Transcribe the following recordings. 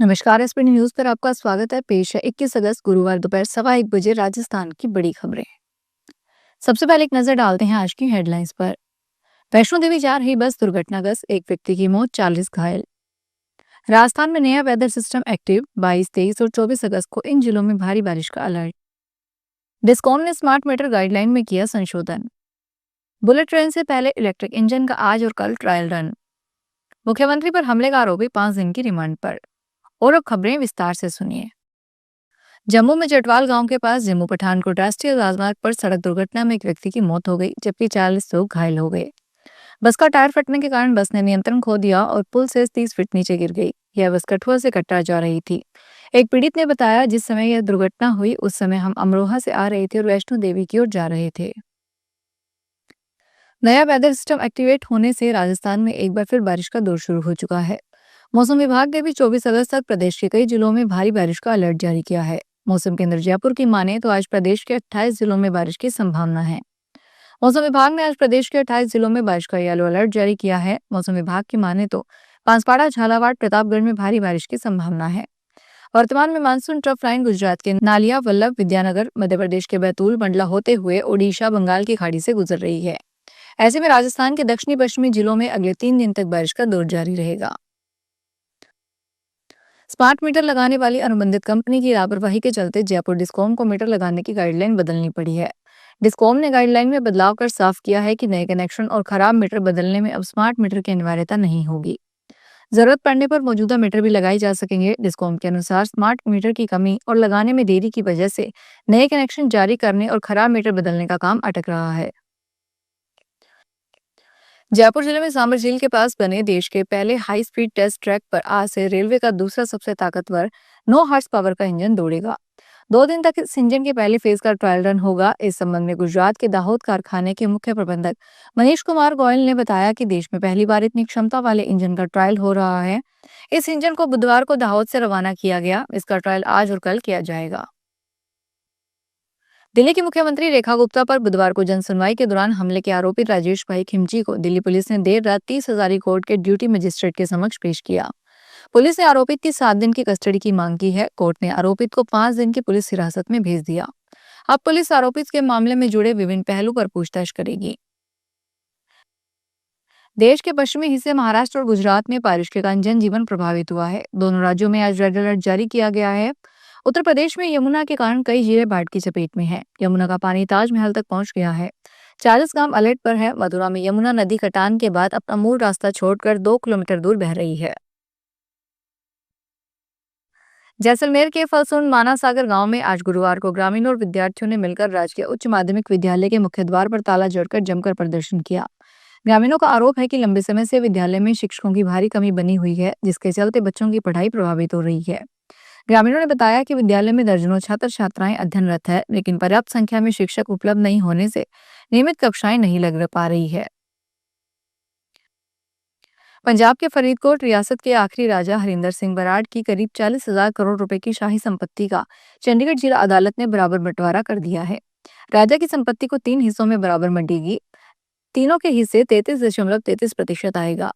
नमस्कार। SPD news पर आपका स्वागत है। पेश है 21 अगस्त गुरुवार दोपहर 1:15 बजे राजस्थान की बड़ी खबरें। सबसे पहले एक नजर डालते हैं आज की हेडलाइंस पर। वैष्णो देवी जा रही बस दुर्घटनाग्रस्त, एक व्यक्ति की मौत, 40 घायल। राजस्थान में नया वेदर सिस्टम एक्टिव, 22, 23 और 24 अगस्त को इन जिलों में भारी बारिश का अलर्ट। डिस्कॉम ने स्मार्ट मीटर गाइडलाइन में किया संशोधन। बुलेट ट्रेन से पहले इलेक्ट्रिक इंजन का आज और कल ट्रायल रन। मुख्यमंत्री पर हमले का आरोपी 5 दिन की रिमांड पर। और अब खबरें विस्तार से सुनिए। जम्मू में जटवाल गांव के पास जम्मू पठानकोट राष्ट्रीय राजमार्ग पर सड़क दुर्घटना में एक व्यक्ति की मौत हो गई, जबकि 40 लोग घायल हो गए। बस का टायर फटने के कारण बस ने नियंत्रण खो दिया और पुल से 30 फीट नीचे गिर गई। यह बस कठुआ से कटरा जा रही थी। एक पीड़ित ने बताया, जिस समय यह दुर्घटना हुई उस समय हम अमरोहा से आ रहे थे और वैष्णो देवी की ओर जा रहे थे। नया वेदर सिस्टम एक्टिवेट होने से राजस्थान में एक बार फिर बारिश का दौर शुरू हो चुका है। मौसम विभाग ने भी 24 अगस्त तक प्रदेश के कई जिलों में भारी बारिश का अलर्ट जारी किया है। मौसम केंद्र जयपुर की माने तो आज प्रदेश के 28 जिलों में बारिश की संभावना है। मौसम विभाग ने आज प्रदेश के 28 जिलों में बारिश का येलो अलर्ट जारी किया है। मौसम विभाग की माने तो बांसवाड़ा, झालावाड़, प्रतापगढ़ में भारी बारिश की संभावना है। वर्तमान में मानसून ट्रफ लाइन गुजरात के नालिया, वल्लभ, विद्यानगर, मध्य प्रदेश के बैतूल, मंडला होते हुए ओडिशा, बंगाल की खाड़ी से गुजर रही है। ऐसे में राजस्थान के दक्षिणी पश्चिमी जिलों में अगले 3 दिन तक बारिश का दौर जारी रहेगा। स्मार्ट मीटर लगाने वाली अनुबंधित कंपनी की लापरवाही के चलते जयपुर डिस्कॉम को मीटर लगाने की गाइडलाइन बदलनी पड़ी है। डिस्कॉम ने गाइडलाइन में बदलाव कर साफ किया है कि नए कनेक्शन और खराब मीटर बदलने में अब स्मार्ट मीटर की अनिवार्यता नहीं होगी। जरूरत पड़ने पर मौजूदा मीटर भी लगाए जा सकेंगे। डिस्कॉम के अनुसार स्मार्ट मीटर की कमी और लगाने में देरी की वजह से नए कनेक्शन जारी करने और खराब मीटर बदलने का काम अटक रहा है। जयपुर जिले में सांबर झील के पास बने देश के पहले हाई स्पीड टेस्ट ट्रैक पर आज से रेलवे का दूसरा सबसे ताकतवर 9 हॉर्स पावर का इंजन दौड़ेगा। 2 दिन तक इस इंजन के पहले फेज का ट्रायल रन होगा। इस संबंध में गुजरात के दाहोद कारखाने के मुख्य प्रबंधक मनीष कुमार गोयल ने बताया कि देश में पहली बार इतनी क्षमता वाले इंजन का ट्रायल हो रहा है। इस इंजन को बुधवार को दाहोद से रवाना किया गया। इसका ट्रायल आज और कल किया जाएगा। दिल्ली की मुख्यमंत्री रेखा गुप्ता पर बुधवार को जनसुनवाई के दौरान हमले के आरोपी राजेश भाई खिमची को दिल्ली पुलिस ने देर रात 30 हजारी कोर्ट के ड्यूटी मजिस्ट्रेट के समक्ष पेश किया। पुलिस ने आरोपित की 7 दिन की कस्टडी की मांग की है। कोर्ट ने आरोपित को 5 दिन की पुलिस हिरासत में भेज दिया। अब पुलिस आरोपित के मामले में जुड़े विभिन्न पहलू पर पूछताछ करेगी। देश के पश्चिमी हिस्से महाराष्ट्र और गुजरात में बारिश के कारण जनजीवन प्रभावित हुआ है। दोनों राज्यों में आज रेड अलर्ट जारी किया गया है। उत्तर प्रदेश में यमुना के कारण कई जिले बाढ़ की चपेट में हैं। यमुना का पानी ताजमहल तक पहुंच गया है। 40 गांव अलर्ट पर है। मथुरा में यमुना नदी कटान के बाद अपना मूल रास्ता छोड़कर 2 किलोमीटर दूर बह रही है। जैसलमेर के फलसुन माना सागर गांव में आज गुरुवार को ग्रामीणों और विद्यार्थियों ने मिलकर राजकीय उच्च माध्यमिक विद्यालय के मुख्य द्वार पर ताला जड़कर जमकर प्रदर्शन किया। ग्रामीणों का आरोप है कि लंबे समय से विद्यालय में शिक्षकों की भारी कमी बनी हुई है, जिसके चलते बच्चों की पढ़ाई प्रभावित हो रही है। ग्रामीणों ने बताया कि विद्यालय में दर्जनों छात्र छात्राएं अध्ययनरत है, लेकिन पर्याप्त संख्या में शिक्षक उपलब्ध नहीं होने से नियमित कक्षाएं नहीं लग पा रही है। पंजाब के फरीदकोट रियासत के आखिरी राजा हरिंदर सिंह बराड़ की करीब 40,000 करोड़ रुपए की शाही संपत्ति का चंडीगढ़ जिला अदालत ने बराबर बंटवारा कर दिया है। राजा की संपत्ति को 3 हिस्सों में बराबर बंटेगी। तीनों के हिस्से 33.33% आएगा।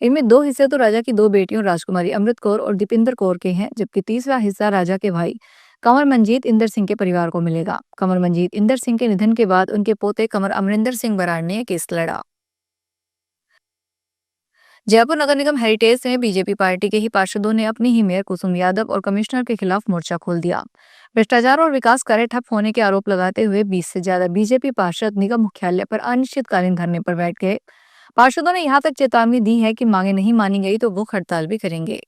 इनमें 2 हिस्से तो राजा की 2 बेटियों राजकुमारी अमृत कौर और दीपिंदर कौर के हैं, जबकि तीसरा हिस्सा राजा के भाई कंवर मंजीत इंदर सिंह के परिवार को मिलेगा। कंवर मंजीत इंदर सिंह के निधन के बाद उनके पोते कंवर अमरिंदर सिंह बराड़ ने केस लड़ा। जयपुर नगर निगम हेरिटेज में बीजेपी पार्टी के ही पार्षदों ने अपनी ही मेयर कुसुम यादव और कमिश्नर के खिलाफ मोर्चा खोल दिया। भ्रष्टाचार और विकास कार्य ठप होने के आरोप लगाते हुए 20 से ज्यादा बीजेपी पार्षद निगम मुख्यालय पर अनिश्चितकालीन धरने पर बैठ गए। पार्षदों ने यहां तक चेतावनी दी है कि मांगे नहीं मानी गई तो भूख हड़ताल भी करेंगे।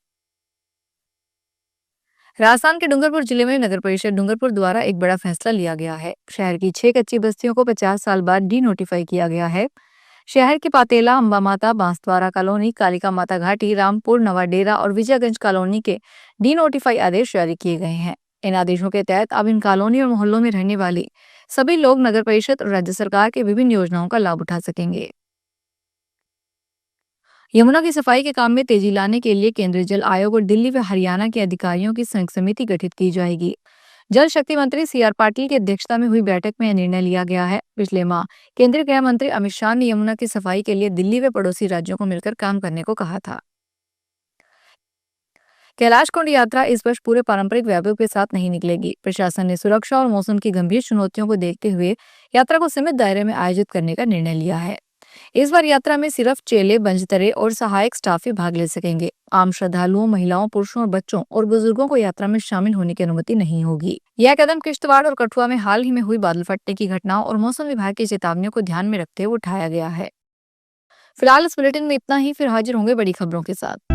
राजस्थान के डूंगरपुर जिले में नगर परिषद डूंगरपुर द्वारा एक बड़ा फैसला लिया गया है। शहर की 6 कच्ची बस्तियों को 50 साल बाद डी नोटिफाई किया गया है। शहर की पातेला, अंबा माता, बांसद्वारा कॉलोनी, कालिका माता घाटी, रामपुर, नवा डेरा और विजयगंज कॉलोनी के डी नोटिफाई आदेश जारी किए गए हैं। इन आदेशों के तहत अब इन कॉलोनी और मोहल्लों में रहने वाले सभी लोग नगर परिषद और राज्य सरकार के विभिन्न योजनाओं का लाभ उठा सकेंगे। यमुना की सफाई के काम में तेजी लाने के लिए केंद्रीय जल आयोग और दिल्ली व हरियाणा के अधिकारियों की संयुक्त समिति गठित की जाएगी। जल शक्ति मंत्री सीआर पाटिल की अध्यक्षता में हुई बैठक में यह निर्णय लिया गया है। पिछले माह केंद्रीय गृह मंत्री अमित शाह ने यमुना की सफाई के लिए दिल्ली व पड़ोसी राज्यों को मिलकर काम करने को कहा था। कैलाश कुंड यात्रा इस वर्ष पूरे पारंपरिक वैभव के साथ नहीं निकलेगी। प्रशासन ने सुरक्षा और मौसम की गंभीर चुनौतियों को देखते हुए यात्रा को सीमित दायरे में आयोजित करने का निर्णय लिया है। इस बार यात्रा में सिर्फ चेले, बंजतरे और सहायक स्टाफ ही भाग ले सकेंगे। आम श्रद्धालुओं, महिलाओं, पुरुषों और बच्चों और बुजुर्गों को यात्रा में शामिल होने की अनुमति नहीं होगी। यह कदम किश्तवाड़ और कठुआ में हाल ही में हुई बादल फटने की घटनाओं और मौसम विभाग की चेतावनियों को ध्यान में रखते हुए उठाया गया है। फिलहाल इस बुलेटिन में इतना ही, फिर हाजिर होंगे बड़ी खबरों के साथ।